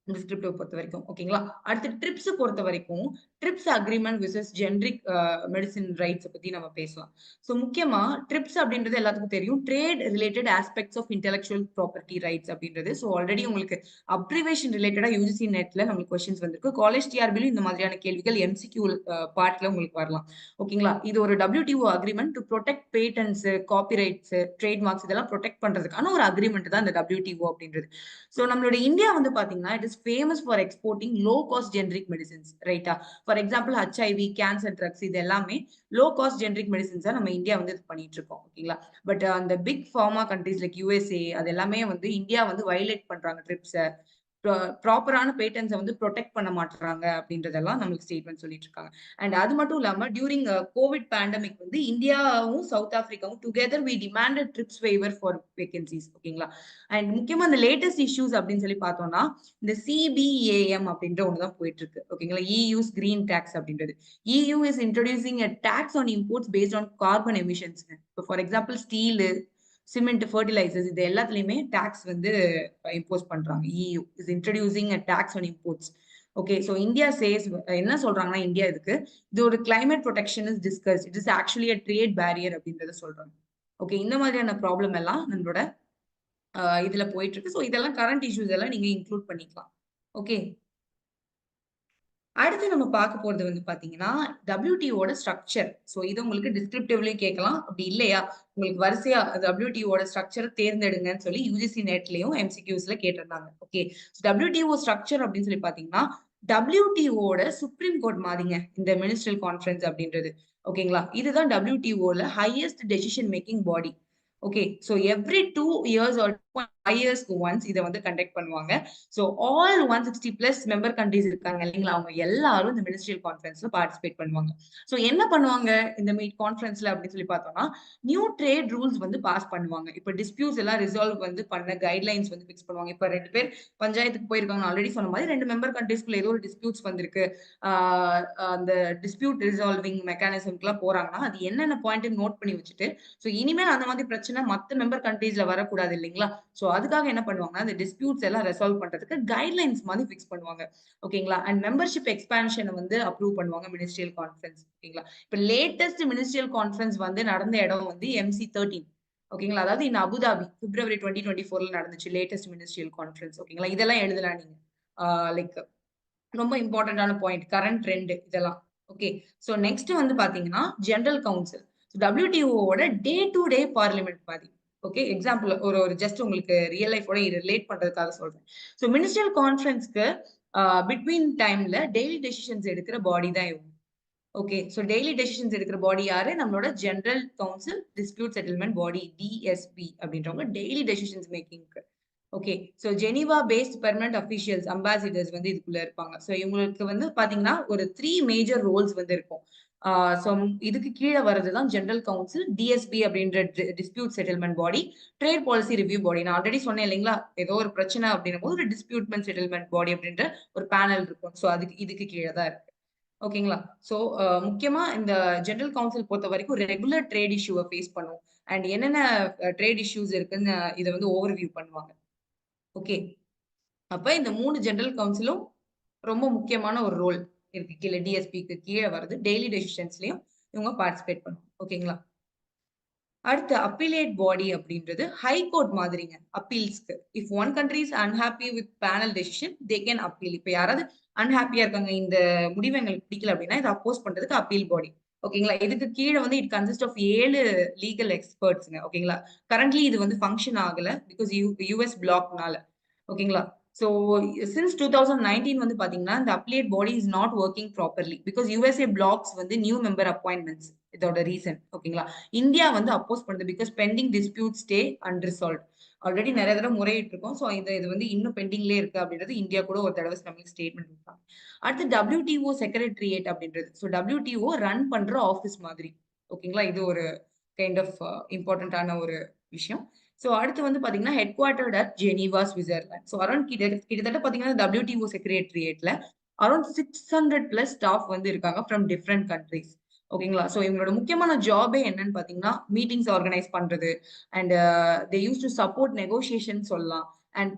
டிஸ்கிரிப்டிவ் பொறுத்த வரைக்கும். ஓகேங்களா? அடுத்து ட்ரிப்ஸ் பொறுத்த வரைக்கும், TRIPS agreement versus generic medicine rights பத்தி நம்ம பேசலாம். சோ முக்கியமா ட்ரிப்ஸ் அப்படின்றது எல்லாத்துக்கும் தெரியும். Trade related aspects of intellectual property rights அப்படின்றது. சோ ஆல்ரெடி உங்களுக்கு அப்ரிவேஷன் ரிலேட்டடா யுஜிசி நெட்ல நம்மளுக்கு கொஸ்டின்ஸ் வந்திருக்கு. காலேஜ் டிஆர்பிலும் இந்த மாதிரியான கேள்விகள் எம்சிக்யூ பார்ட்ல உங்களுக்கு வரலாம். ஓகேங்களா? இது ஒரு WTO agreement to protect patents, copyrights, trade marks இதெல்லாம் புரொடெக்ட் பண்றதுக்கான ஒரு அக்ரீமெண்ட் தான் இந்த WTO அப்படின்றது. சோ நம்மளோட இந்தியா வந்து பாத்தீங்கன்னா, it is famous for exporting low cost generic medicines ரைட்டா? For example HIV, cancer drugs இது எல்லாமே லோ காஸ்ட் ஜெனரிக் மெடிசின்ஸா நம்ம இந்தியா வந்து இது பண்ணிட்டு இருக்கோம். ஓகேங்களா? பட் அந்த big pharma countries like USA அது எல்லாமே வந்து இந்தியா வந்து வயலேட் பண்றாங்க ட்ரிப்ஸ. ப்ராப்பரான பேட்டன்ட்ஸ வந்து புரொடெக்ட் பண்ண மாட்றாங்க அப்படின்றதெல்லாம் நம்மளுக்கு ஸ்டேட்மெண்ட் சொல்லிட்டு இருக்காங்க. அண்ட் அது மட்டும் இல்லாம டியூரிங் கோவிட் பேண்டமிக் வந்து இந்தியாவும், சவுத் ஆப்பிரிக்காவும் together we demanded TRIPS waiver for vaccines. ஓகேங்களா? அண்ட் முக்கியமா இந்த லேட்டஸ்ட் இஷ்யூஸ் அப்படின்னு சொல்லி பார்த்தோம்னா, இந்த CBAM அப்படின்ற ஒண்ணு தான் போயிட்டு இருக்கு. ஓகேங்களா? EU's கிரீன் டாக்ஸ் அப்படின்றது. EU is introducing a tax on imports based on carbon emissions. இப்போ for example steel, cement, fertilisers இது எல்லாத்துலயுமே டாக்ஸ் வந்து இம்போஸ் பண்றாங்க. EU is introducing a tax on imports. Okay. So India says என்ன சொல்றாங்கன்னா இந்தியா இதுக்கு, இது ஒரு climate protection is discussed. It is actually a trade barrier அப்படின்றத சொல்றாங்க. ஓகே. இந்த மாதிரியான ப்ராப்ளம் எல்லாம் நம்மளோட இதுல போயிட்டு இருக்கு. சோ இதெல்லாம் கரண்ட் இஷ்யூஸ் எல்லாம் நீங்க இன்க்ளூட் பண்ணிக்கலாம். ஓகே. அடுத்து நம்ம பார்க்க போறது வந்து பாத்தீங்கன்னா, WTOட ஸ்ட்ரக்சர். சோ இது உங்களுக்கு டிஸ்கிரிப்டிவ்லயும் கேட்கலாம். அப்படி இல்லையா, உங்களுக்கு வரிசையா WTOட ஸ்ட்ரக்சர தேர்ந்தெடுங்கன்னு சொல்லி யுஜிசி நெட்லயும் எம்சிக்யூஸ்ல கேட்டிருந்தாங்க. ஓகே. WTO ஸ்ட்ரக்சர் அப்படின்னு சொல்லி பாத்தீங்கன்னா, WTOட சுப்ரீம் கோர்ட் மாதிரிங்க இந்த மினிஸ்ட்ரியல் கான்ஃபரன்ஸ் அப்படின்றது. ஓகேங்களா? இதுதான் WTOல highest decision making body. Okay. So every 2 years or 5 இயர்ஸ்க்கு ஒன்ஸ் இத வந்து கண்டக்ட் பண்ணுவாங்க. So all 160 plus member countries இருக்காங்க இல்லைங்களா? அவங்க எல்லாரும் இந்த மினிஸ்ட்ரியல் கான்ஃபரன்ஸ்ல பார்ட்டிசிபேட் பண்ணுவாங்க. சோ என்ன பண்ணுவாங்க இந்த கான்ஃபரன்ஸ்ல அப்படின்னு சொல்லி பார்த்தோம்னா, நியூ ட்ரேட் ரூல்ஸ் வந்து பாஸ் பண்ணுவாங்க. இப்ப டிஸ்பியூட்ஸ் எல்லாம் ரிசால்வ் வந்து பண்ண கைட்லைன்ஸ் வந்து பிக்ஸ் பண்ணுவாங்க. இப்ப 2 பேர் பஞ்சாயத்துக்கு போயிருக்காங்க. ஆல்ரெடி சொன்ன மாதிரி 2 மெம்பர் கண்ட்ரீஸ்க்குள்ள ஏதோ ஒரு டிஸ்பியூட்ஸ் வந்திருக்கு. அந்த டிஸ்பியூட் ரிசால்விங் மெக்கானிசம்க்குலாம் போறாங்கன்னா, அது என்னென்ன பாயிண்ட்ன்னு நோட் பண்ணி வச்சுட்டு, சோ இனிமேல் அந்த மாதிரி பிரச்சனை மத்த மெம்பர் கண்ட்ரீஸ்ல வரக்கூடாது இல்லைங்களா? சோ அதுக்காக என்ன பண்ணுவாங்கன்னா, அந்த டிஸ்பியூட்ஸ் எல்லாம் ரெசால்வ் பண்றதுக்கு கைட்லைன்ஸ் மாதிரி பிக்ஸ் பண்ணுவாங்க. ஓகேங்களா? அண்ட் மெம்பர்ஷிப் எக்ஸ்பான்ஷன வந்து அப்ரூவ் பண்ணுவாங்க மினிஸ்ட்ரியல் கான்ஃபரன்ஸ். ஓகேங்களா? இப்ப லேட்டஸ்ட் மினிஸ்ட்ரியல் கான்ஃபரன்ஸ் வந்து நடந்த இடம் வந்து MC13. ஓகேங்களா? அதாவது இன் அபுதாபி பிப்ரவரி 2024ல நடந்துச்சு லேட்டஸ்ட் மினிஸ்ட்ரியல் கான்ஃபரன்ஸ். ஓகேங்களா? இதெல்லாம் எழுதலாம் நீங்க. லைக் ரொம்ப இம்பார்ட்டன்டான பாயிண்ட். கரண்ட் ட்ரெண்ட் இதெல்லாம். ஓகே. சோ நெக்ஸ்ட் வந்து பாத்தீங்கன்னா, ஜெனரல் கவுன்சில். WTOவோட டே டு டே பார்லிமென்ட் மாதிரி. ஓகே. எக்ஸாம்பிள் ஒரு ஒரு ஜஸ்ட் உங்களுக்கு ரியல் லைஃபோட ரிலேட் பண்றதுக்காக சொல்றேன். சோ மினிஸ்ட்ரியல் கான்ஃபரன்ஸ்க்கு பிட்வீன் டைம்ல டெய்லி டெசிஷன்ஸ் எடுக்கிற பாடி தான் இவங்க. ஓகே. சோ டெய்லி டெசிஷன்ஸ் எடுக்கிற பாடி யாரு? நம்மளோட general council dispute settlement body DSP அப்படின்றவங்க டெய்லி டெசிஷன்ஸ் மேக்கிங்க்கு. Okay. So Geneva based permanent officials, ambassadors வந்து இதுக்குள்ள இருப்பாங்க. சோ இவங்களுக்கு வந்து பாத்தீங்கன்னா, ஒரு 3 மேஜர் ரோல்ஸ் வந்து இருக்கும். ஆ சோ இதுக்கு கீழ வர்றது தான் ஜெனரல் கவுன்சில், DSP அப்படின்ற டிஸ்பியூட் செட்டில்மென்ட் பாடி, ட்ரேட் பாலிசி ரிவ்யூ பாடி. நான் ஆல்ரெடி சொன்னேன் இல்லைங்களா? ஏதோ ஒரு பிரச்சனை அப்படின்னும்போது ஒரு டிஸ்பியூட்மென்ட் செட்டில்மென்ட் பாடி அப்படின்ற ஒரு பேனல் இருக்கும். சோ இதுக்கு கீழ தான் இருக்கு. ஓகேங்களா? சோ முக்கியமா இந்த ஜெனரல் கவுன்சில் பொறுத்தவரைக்கும் ரெகுலர் ட்ரேட் இஷ்யூவ ஃபேஸ் பண்ணும். அண்ட் என்னென்ன ட்ரேட் இஷ்யூஸ் இருக்குன்னு இத வந்து ஓவர்வியூ பண்ணுவாங்க. ஓகே. அப்ப இந்த 3 ஜெனரல் கவுன்சிலும் ரொம்ப முக்கியமான ஒரு ரோல் இருக்கு. கீழ DSPக்கு கீழ வருது. டெய்லி டெசிஷன்ஸ்லயும் இவங்க பார்ட்டிசிபேட் பண்ணுவாங்க. ஓகேங்களா? அடுத்து அப்பீலேட் பாடி அப்படின்றது ஹை கோர்ட் மாதிரிங்க. அப்பீல்ஸ்க்கு. If one country is unhappy with panel decision, they can appeal. இப்ப யாராவது அன்ஹாப்பியா இருக்காங்க, இந்த முடிவு எங்களுக்கு பிடிக்கல அப்படின்னா, இத அப்போஸ் பண்றதுக்கு அப்பீல் பாடி. ஓகேங்களா? இதுக்கு கீழ வந்து இட் கன்சிஸ்ட் ஆஃப் 7 லீகல் எக்ஸ்பர்ட்ஸ்ங்க. ஓகேங்களா? கரண்ட்லி இது வந்து ஃபங்ஷன் ஆகல. பிகாஸ் US பிளாக்னால. ஓகேங்களா? சோ சின்ஸ் 2019 வந்து பாத்தீங்கன்னா, இந்த appellate body is not working properly. Because USA blocks வந்து நியூ மெம்பர் அப்பாயின்ட்மென்ட்ஸ். இதோட ரீசன். ஓகேங்களா? இந்தியா வந்து அப்போஸ் பண்ணுது. Because pending dispute stay unresolved. Already நெறைய தடவ முறையிட்டிருக்கோம். சோ இது வந்து இன்னும் பெண்டிங்லயே இருக்கு அப்படின்றது இந்தியா கூட ஒரு தடவ நம்மளுக்கு ஸ்டேட்மெண்ட் குடுத்தாங்க. அடுத்து WTO செக்ரட்டரியேட் அப்படின்றது. சோ WTO ரன் பண்ற ஆபீஸ் மாதிரி. ஓகேங்களா? இது ஒரு கைண்ட் ஆஃப் இம்பார்ட்டன்டான ஒரு விஷயம். சோ அடுத்து வந்து பாத்தீங்கன்னா, headquartered at Geneva, Switzerland. So around கிட்டத்தட்ட பாத்தீங்கன்னா, WTO செக்ரட்டரியேட்ல அரௌண்ட் 600 பிளஸ் ஸ்டாஃப் வந்து இருக்காங்க ஃப்ரம் டிஃபரெண்ட் கண்ட்ரீஸ். ஓகேங்களா? சோ இவங்களோட முக்கியமான ஜாபே என்னன்னு பாத்தீங்கன்னா, மீட்டிங்ஸ் ஆர்கனைஸ் பண்றது and they use to support negotiation சொல்லலாம். And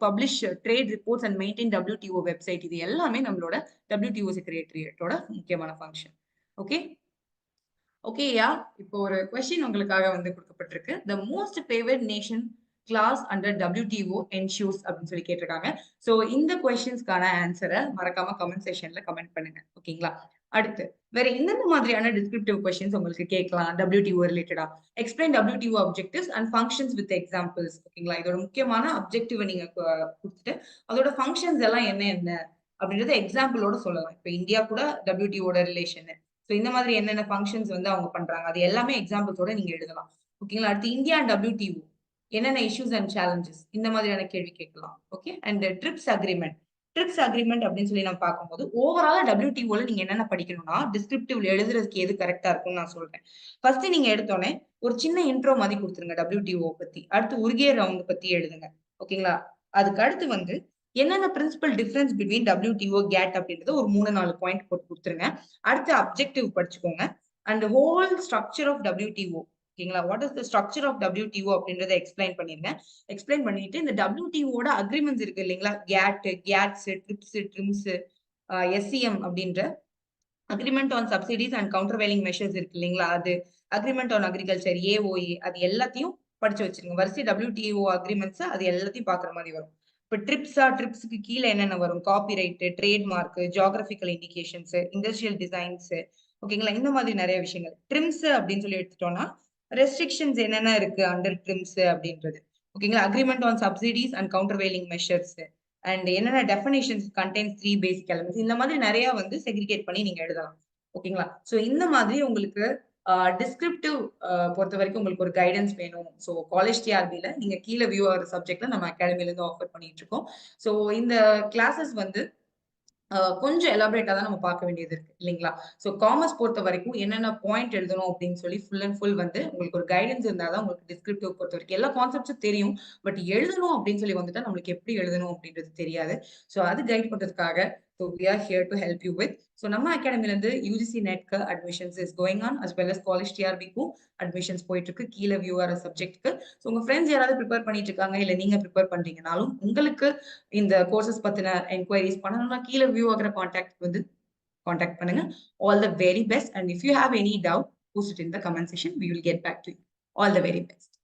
publish trade reports and maintain WTO website. இது எல்லாமே நம்மளோட WTO செக்ரட்டரியேட்டோட முக்கியமான ஃபங்ஷன். ஓகே. ஓகேயா, இப்போ ஒரு கொஸ்டின் உங்களுக்காக வந்து குடுக்கப்பட்டிருக்கு. The most favoured nation clause under WTO ensures அப்படின்னு சொல்லி கேட்டிருக்காங்க. சோ இந்த கொஸ்டின்ஸ்க்கான ஆன்ஸர மறக்காம கமெண்ட் செக்ஷன்ல கமெண்ட் பண்ணுங்க. ஓகேங்களா? அடுத்து வேற எந்தெந்த மாதிரியான டிஸ்கிரிப்டிவ் கொஸ்டின்ஸ் உங்களுக்கு கேட்கலாம் WTO ரிலேட்டடா? Explain WTO objectives and functions with examples. ஓகேங்களா? இதோட முக்கியமான அப்ஜெக்டிவ நீங்க குடுத்துட்டு, அதோட ஃபங்ஷன்ஸ் எல்லாம் என்ன என்ன அப்படின்றத எக்ஸாம்பிளோட சொல்லலாம். இப்ப இந்தியா கூட WTO ஓட ரிலேஷன். சோ இந்த மாதிரி என்னென்ன ஃபங்ஷன்ஸ் வந்து அவங்க பண்றாங்க. அது எல்லாமே எக்ஸாம்பிள்ஸோட நீங்க எழுதலாம். ஓகேங்களா? அடுத்து இந்தியா அண்ட் WTO என்னென்ன இஷ்யூஸ் அண்ட் சேலஞ்சஸ் இந்த மாதிரியான கேள்வி கேட்கலாம். Okay. And TRIPS agreement. TRIPS agreement அப்படின்னு சொல்லி நம்ம பார்க்கும்போது, ஓவராலா WTOல நீங்க என்னென்ன படிக்கணும்னா, டிஸ்கிரிப்டிவ்ல எழுதுறதுக்கு எது கரெக்ட்டா இருக்கும்னு நான் சொல்றேன். ஃபர்ஸ்ட் நீங்க எடுத்தோனே ஒரு சின்ன இன்ட்ரோ மாதிரி குடுத்துருங்க WTO பத்தி. அடுத்து உருகிய ரவுண்ட் பத்தி எழுதுங்க. ஓகேங்களா? அதுக்கு அடுத்து வந்து என்னென்ன principal difference between WTO, GATT அப்படின்றத ஒரு 3, 4 பாயிண்ட் போட்டு குடுத்துருங்க. அடுத்து அப்ஜெக்டிவ் படிச்சுக்கோங்க. And whole structure of WTO. ஓகேங்களா? What is the structure of WTO அப்படின்றத எக்ஸ்பிளைன் பண்ணிருங்க. எக்ஸ்பிளைன் பண்ணிட்டு இந்த WTO ஓட அக்ரீமெண்ட்ஸ் இருக்கு இல்லைங்களா? கேட்ஸ், ட்ரிப்ஸ், SCM அப்படின்ற agreement on subsidies and countervailing measures இருக்கு இல்லைங்களா? அது அக்ரீமெண்ட் ஆன் அக்ரிகல்ச்சர் AOA அது எல்லாத்தையும் படிச்சு வச்சிருங்க. வரிசை WTO அக்ரீமெண்ட்ஸ் அது எல்லாத்தையும் பார்க்குற மாரி வரும். இப்ப ட்ரிப்ஸ்க்கு கீழ என்னென்ன வரும்? Copyright, trade mark, geographical indications, industrial designs. ஓகேங்களா? இந்த மாதிரி நெறைய விஷயங்கள். ட்ரிம்ஸ் அப்படின்னு சொல்லி எடுத்துட்டோம்னா, ரெஸ்ட்ரிக்ஷன்ஸ் என்னென்ன இருக்கு அண்டர் ட்ரிம்ஸ் அப்படின்றது. ஓகேங்களா? Agreement on subsidies and countervailing measures. And என்னென்ன டெஃபினிஷன்ஸ் கன்டெயின்ஸ் 3 பேசிக் எலிமெண்ட்ஸ். இந்த மாதிரி நெறைய வந்து செக்ரிகேட் பண்ணி நீங்க எழுதலாம். ஓகேங்களா? சோ இந்த மாதிரி உங்களுக்கு டிஸ்கிரிப்டிவ் பொறுத்தவரைக்கும் உங்களுக்கு ஒரு கைடன்ஸ் வேணும். சோ காலேஜ் டிஆர்பில நீங்க கீழ வியூ ஆகுற சப்ஜெக்ட்ல நம்ம அகாடமில இருந்து ஆஃபர் பண்ணிட்டு இருக்கோம். சோ இந்த கிளாஸஸ் வந்து கொஞ்சம் எலாபரேட்டா தான் நம்ம பார்க்க வேண்டியது இருக்கு இல்லைங்களா? சோ காமர்ஸ் பொறுத்தவரைக்கும் என்னென்ன பாயிண்ட் எழுதணும் அப்படின்னு சொல்லி ஃபுல் அண்ட் ஃபுல் வந்து உங்களுக்கு ஒரு கைடன்ஸ் இருந்தா தான் உங்களுக்கு டிஸ்கிரிப்டிவ் பொறுத்தவரைக்கும் எல்லா கான்செப்ட்ஸும் தெரியும். பட் எழுதணும் அப்படின்னு சொல்லி வந்துட்டா நம்மளுக்கு எப்படி எழுதணும் அப்படின்றது தெரியாது. சோ அது கைட் பண்றதுக்காக we are here to help you with. So நம்ம அகாடமில இருந்து UGC நெட்க்கு admissions is going on as well as college டிஆர்பிக்கும் அட்மிஷன்ஸ் போயிட்டு இருக்கு. கீழ வியூ ஆற சப்ஜெக்ட்க்கு. சோ உங்க ஃப்ரெண்ட்ஸ் யாராவது பிரிப்பேர் பண்ணிட்டு இருக்காங்க, இல்ல நீங்க பிரிப்பேர் பண்றீங்கனாலும் உங்களுக்கு இந்த கோர்சஸ் பத்தின என்குயரீஸ் பண்ணணும்னா கீழ வியூ ஆகுற கான்டாக்ட் வந்து கான்டாக்ட் பண்ணுங்க. All the very best. And if you have any doubt, post it in the comment section. We will get back to you. All the very best.